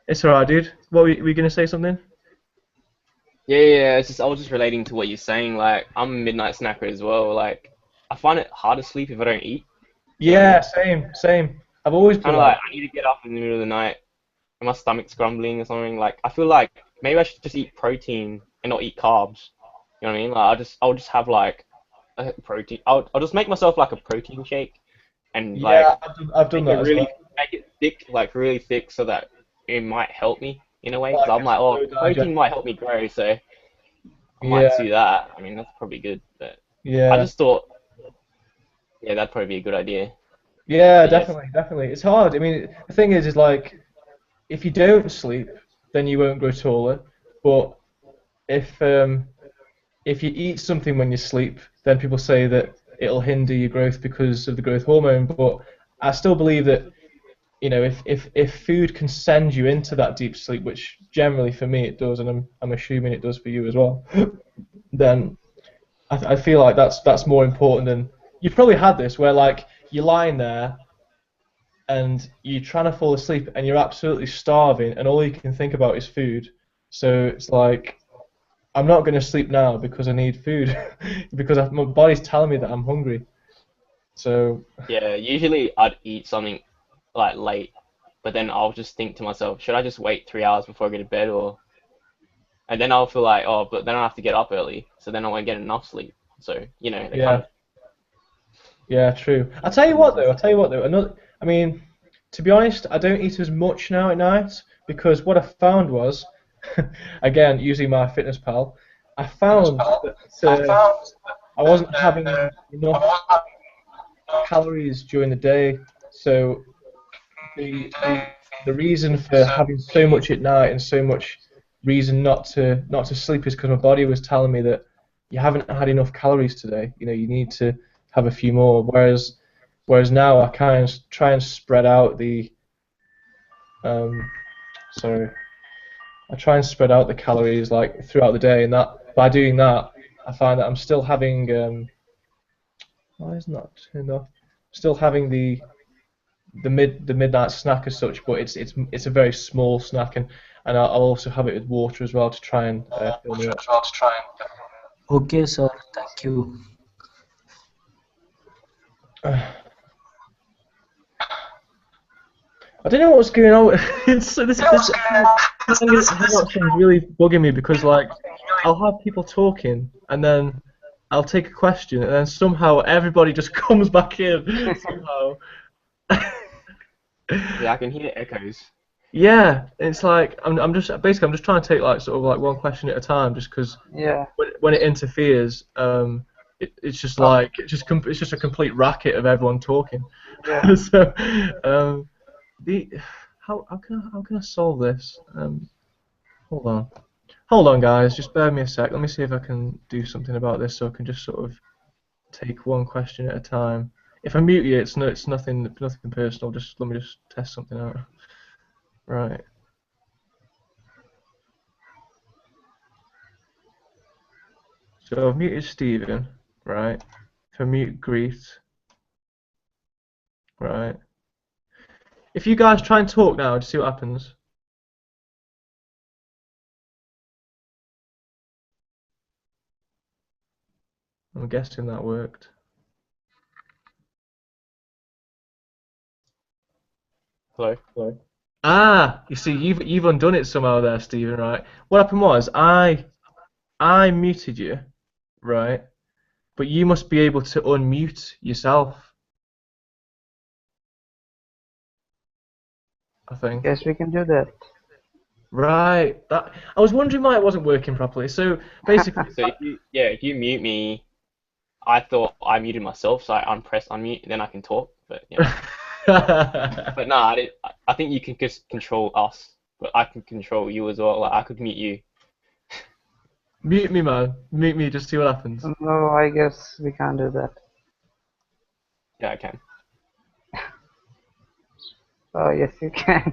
It's alright, dude. What were you going to say something? Yeah. It's just I was just relating to what you're saying. Like I'm a midnight snacker as well. Like I find it hard to sleep if I don't eat. You know what I Yeah, mean? same. I've always Kind been of like, like I need to get up in the middle of the night and my stomach's grumbling or something. Like I feel like maybe I should just eat protein and not eat carbs. You know what I mean? Like I'll just have like a protein. I'll just make myself like a protein shake and yeah, like I've done make it that as really well. make it thick, like really thick, so that it might help me in a way. Because Like I'm a like, oh, slow protein digest. might help me grow, so I might Yeah, do that. I mean, that's probably good, but I yeah, just thought, yeah, that'd probably be a good idea. yeah, But yes, definitely. It's hard. I mean, the thing is like, if you don't sleep, then you won't grow taller. But if if you eat something when you sleep, then people say that it'll hinder your growth because of the growth hormone. But I still believe that, you know, if food can send you into that deep sleep, which generally for me it does, and I'm assuming it does for you as well, then I feel like that's more important than you've probably had this where like you're lying there and you're trying to fall asleep and you're absolutely starving and all you can think about is food. So it's like I'm not going to sleep now because I need food because my body's telling me that I'm hungry. So yeah, usually I'd eat something like late, but then I'll just think to myself, should I just wait 3 hours before I go to bed, or and then I'll feel like, oh, but then I have to get up early, so then I won't get enough sleep. So they kind yeah, of yeah, true. depends on I'll tell you what though. Another, I mean, to be honest, I don't eat as much now at night because what I found was, again, using my fitness pal, I found that I wasn't having enough calories during the day. So the the reason for having so much at night and so much reason not to sleep is because my body was telling me that you haven't had enough calories today. You know, you need to have a few more. Whereas now I kind of try and spread out the um, sorry, I try and spread out the calories like throughout the day, and that by doing that, I find that I'm still having why isn't that turned off? Still having the midnight snack as such, but it's a very small snack, and I'll also have it with water as well to try and fill me up. Okay, sir. Thank you. I don't know what's going on. This hangout thing's really bugging me because like I'll have people talking and then I'll take a question and then somehow everybody just comes back in somehow. yeah, I can hear echoes. Yeah, it's like I'm just basically I'm just trying to take like sort of like one question at a time just because Yeah. when it interferes, it's just like it's just a complete racket of everyone talking. Yeah. So, the how can I solve this? Hold on, guys, just bear me a sec. Let me see if I can do something about this so I can just sort of take one question at a time. If I mute you, it's nothing personal. Just let me just test something out. Right. So I've muted Stephen, right? If I mute Greet, right? If you guys try and talk now, just see what happens. I'm guessing that worked. Hello. Ah, you see, you've undone it somehow there, Stephen, right? What happened was I muted you, right? But you must be able to unmute yourself, I think. Guess we can do that. Right. That I was wondering why it wasn't working properly. So basically, So if you mute me, I thought I muted myself, so I unpress unmute, and then I can talk. But but no, I did. I think you can just control us, but I can control you as well. Like I could mute you. mute me, man. Mute me. Just see what happens. No, I guess we can't do that. Yeah, I can. Oh, yes, you can.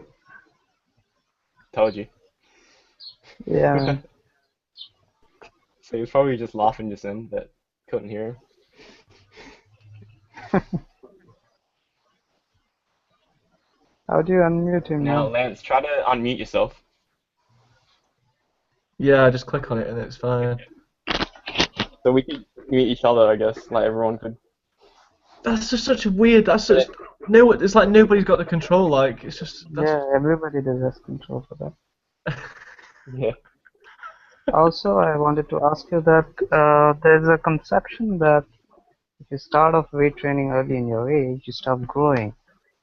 Told you. Yeah, man. So he was probably just laughing just then, but couldn't hear him. How do you unmute him, Now, man? Lance, try to unmute yourself. Yeah, just click on it and it's fine. So we could meet each other, I guess. Like everyone could. That's just such a weird. That's such. No, it's like nobody's got the control. Like it's just. That's, Yeah, everybody deserves control for that. Yeah. Also, I wanted to ask you that there's a conception that if you start off weight training early in your age, you stop growing.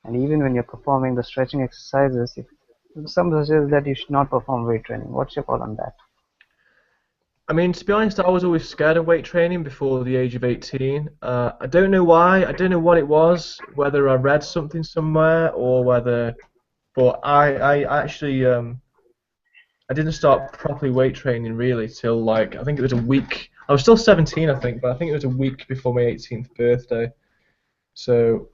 And even when you're performing the stretching exercises, some suggest that you should not perform weight training. What's your call on that? I mean, to be honest, I was always scared of weight training before the age of 18. I don't know why. I don't know what it was. Whether I read something somewhere or whether. But I actually I didn't start properly weight training really till like I think it was a week. I was still 17, I think, but I think it was a week before my 18th birthday. So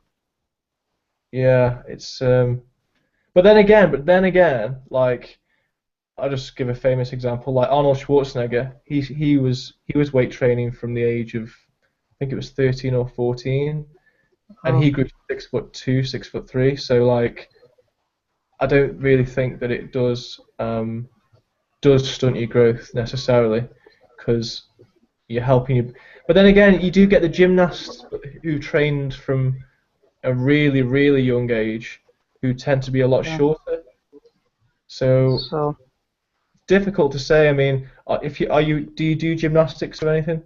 yeah, it's but then again, like I'll just give a famous example, like Arnold Schwarzenegger. He was weight training from the age of I think it was 13 or 14, and he grew to 6'2", 6'3". So like I don't really think that it does stunt your growth necessarily, because you're helping you. But then again, you do get the gymnasts who trained from a really, really young age who tend to be a lot Yeah. shorter. So So, difficult to say. I mean, if you do you do gymnastics or anything?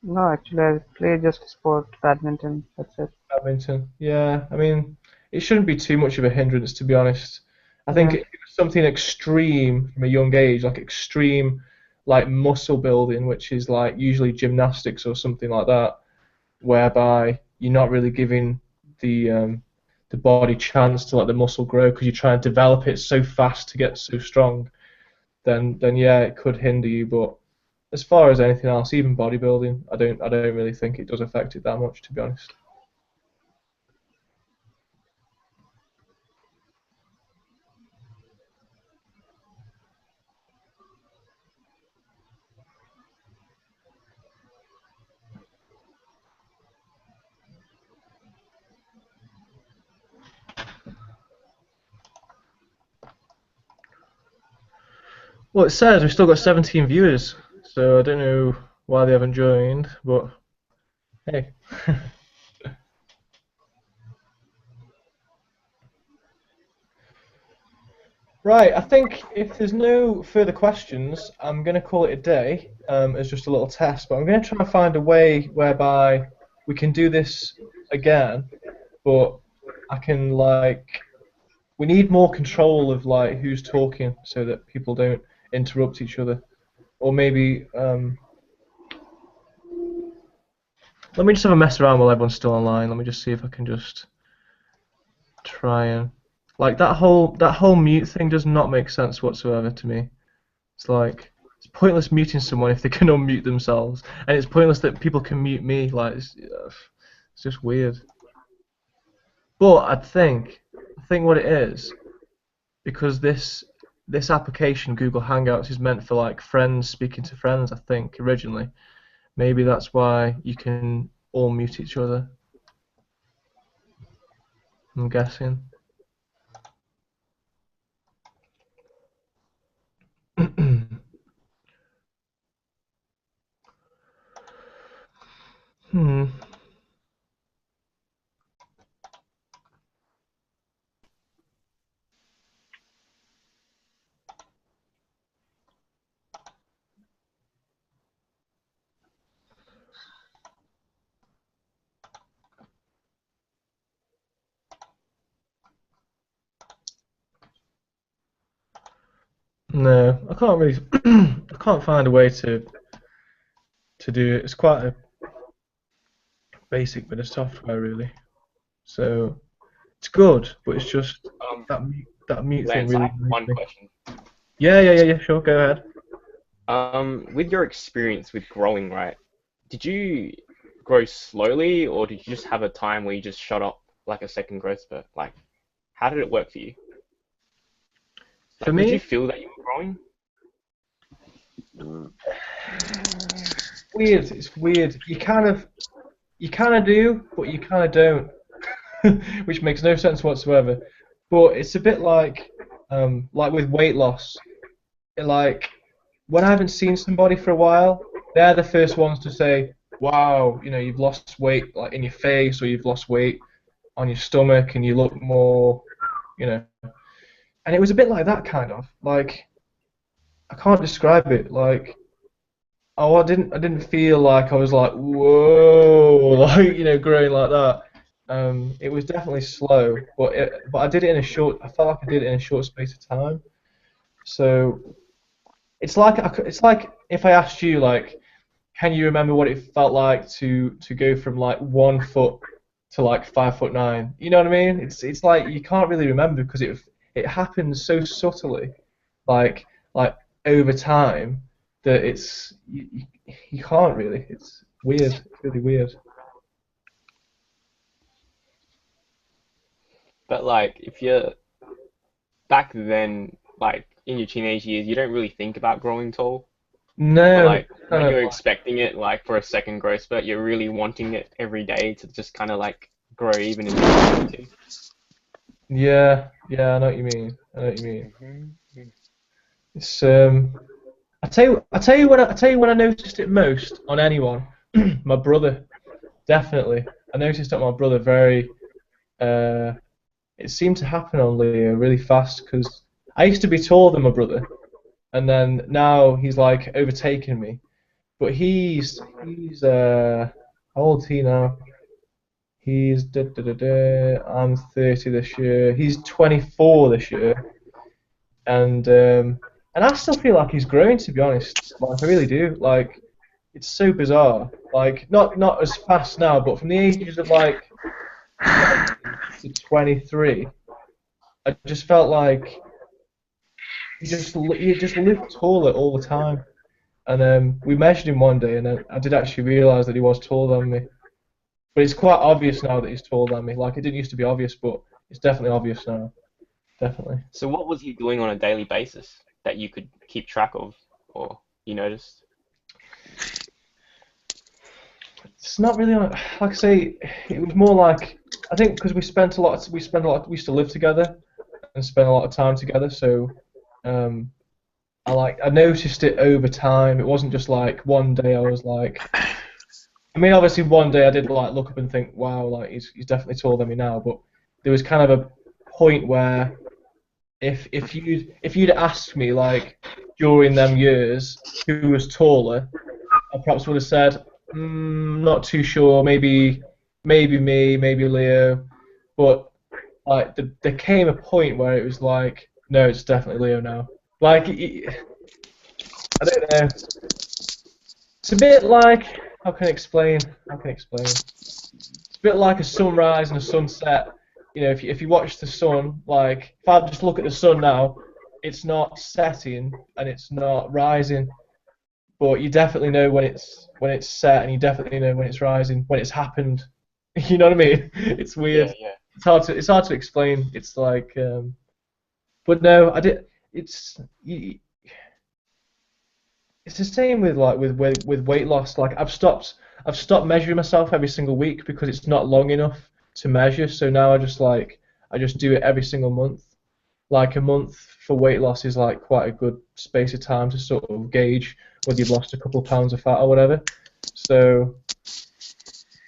no, actually, I play just a sport, badminton, that's it. Badminton. Yeah. I mean, it shouldn't be too much of a hindrance, to be honest. I think Yeah. if it was something extreme from a young age, like extreme, like muscle building, which is like usually gymnastics or something like that, whereby you're not really giving the body chance to let the muscle grow because you try and develop it so fast to get so strong, then yeah, it could hinder you. But as far as anything else, even bodybuilding, I don't really think it does affect it that much, to be honest. Well, it says we've still got 17 viewers, so I don't know why they haven't joined, but hey. Right, I think if there's no further questions, I'm going to call it a day as just a little test, but I'm going to try and find a way whereby we can do this again, but I can, like, we need more control of, like, who's talking so that people don't interrupt each other. Or maybe, let me just have a mess around while everyone's still online. Let me just see if I can just try and, like, that whole mute thing does not make sense whatsoever to me. It's like it's pointless muting someone if they can unmute themselves, and it's pointless that people can mute me. Like it's just weird. But I think what it is, because this application Google Hangouts is meant for like friends speaking to friends. I think originally, maybe that's why you can all mute each other. I'm guessing. Hmm. No, I can't really. I can't find a way to do it. It's quite a basic bit of software, really. So it's good, but it's just that mute thing Lance, I really have annoys one me. question. Yeah. Sure, go ahead. With your experience with growing, right? Did you grow slowly, or did you just have a time where you just shot up like a second growth spurt? Like, how did it work for you? For Like, did you me, feel that you were growing? weird. It's weird. You kind of do, but you kind of don't, which makes no sense whatsoever. But it's a bit like with weight loss. Like when I haven't seen somebody for a while, they're the first ones to say, "Wow, you know, you've lost weight like in your face, or you've lost weight on your stomach, and you look more, you know." And it was a bit like that kind of like I can't describe it like. Oh, I didn't feel like I was like, whoa, like, you know, growing like that. It was definitely slow, but I did it in a short. I felt like I did it in a short space of time. So it's like it's like if I asked you like, can you remember what it felt like to go from like 1 foot to like 5'9"? You know what I mean? It's like you can't really remember because it happens so subtly, like like over time that you can't really. It's weird. It's really weird. But like, if you're back then, like in your teenage years, you don't really think about growing tall. But No, like no, when no. you're expecting it, like for a second growth spurt, you're really wanting it every day to just kind of like grow even in the Yeah, yeah, I know what you mean. I know what you mean. Mhm. It's I tell you when I noticed it most on anyone, my brother, definitely. I noticed that my brother very uh it seemed to happen on Leo really fast because I used to be taller than my brother, and then now he's like overtaken me. But he's how old is he now? He's I'm 30 this year. He's 24 this year, and I still feel like he's growing, to be honest. Like I really do. Like it's so bizarre. Like not as fast now, but from the ages of like 20 to 23, I just felt like he just looked taller all the time. And we measured him one day, and then I did actually realise that he was taller than me. But it's quite obvious now that he's taller than me. Like it didn't used to be obvious, but it's definitely obvious now. Definitely. So what was he doing on a daily basis that you could keep track of, or you noticed? It's not really like I say. It was more like I think because we used to live together and spend a lot of time together. So um, I noticed it over time. It wasn't just like one day I was like. I mean, obviously one day I did like look up and think, wow, like he's definitely taller than me now. But there was kind of a point where if you'd asked me like during them years who was taller, I perhaps would have said, not too sure, maybe me, maybe Leo, but like there came a point where it was like, no, it's definitely Leo now. Like I don't know, it's a bit like how can I explain? How can I explain? It's a bit like a sunrise and a sunset. You know, if you watch the sun, like if I just look at the sun now, it's not setting and it's not rising, but you definitely know when it's set and you definitely know when it's rising, when it's happened. You know what I mean? It's Yeah, weird. yeah. It's hard to explain. It's like, but no, I did. It's the same with like with weight loss. Like I've stopped measuring myself every single week because it's not long enough to measure. So now I just do it every single month. Like a month for weight loss is like quite a good space of time to sort of gauge whether you've lost a couple of pounds of fat or whatever. So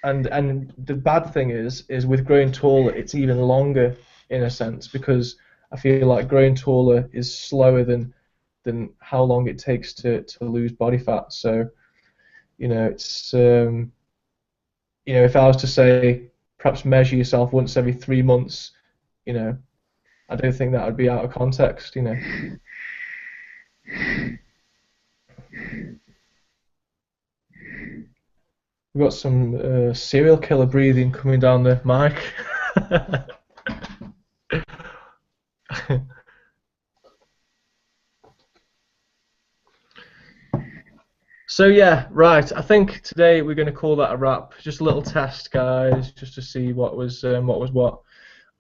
and the bad thing is with growing taller it's even longer in a sense because I feel like growing taller is slower than how long it takes to lose body fat. So you know it's you know if I was to say perhaps measure yourself once every 3 months, you know I don't think that would be out of context. You know. We've got some serial killer breathing coming down the mic. So yeah, right. I think today we're going to call that a wrap. Just a little test, guys, just to see what was what.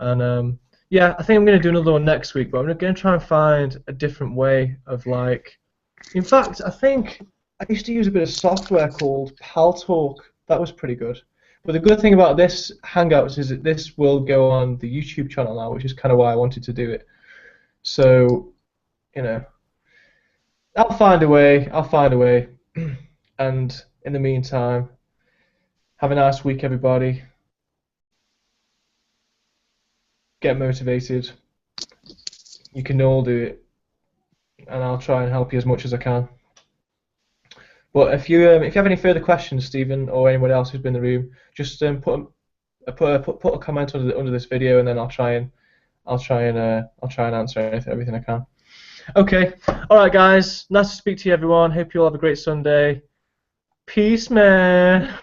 And yeah, I think I'm going to do another one next week. But I'm going to try and find a different way of like. In fact, I think I used to use a bit of software called Paltalk. That was pretty good. But the good thing about this Hangouts is that this will go on the YouTube channel now, which is kind of why I wanted to do it. So, you know, I'll find a way. I'll find a way. And in the meantime, have a nice week, everybody. Get motivated. You can all do it, and I'll try and help you as much as I can. But if you have any further questions, Stephen, or anyone else who's been in the room, just put a comment under this video, and then I'll try and answer everything I can. Okay, all right, guys. Nice to speak to you, everyone. Hope you all have a great Sunday. Peace, man.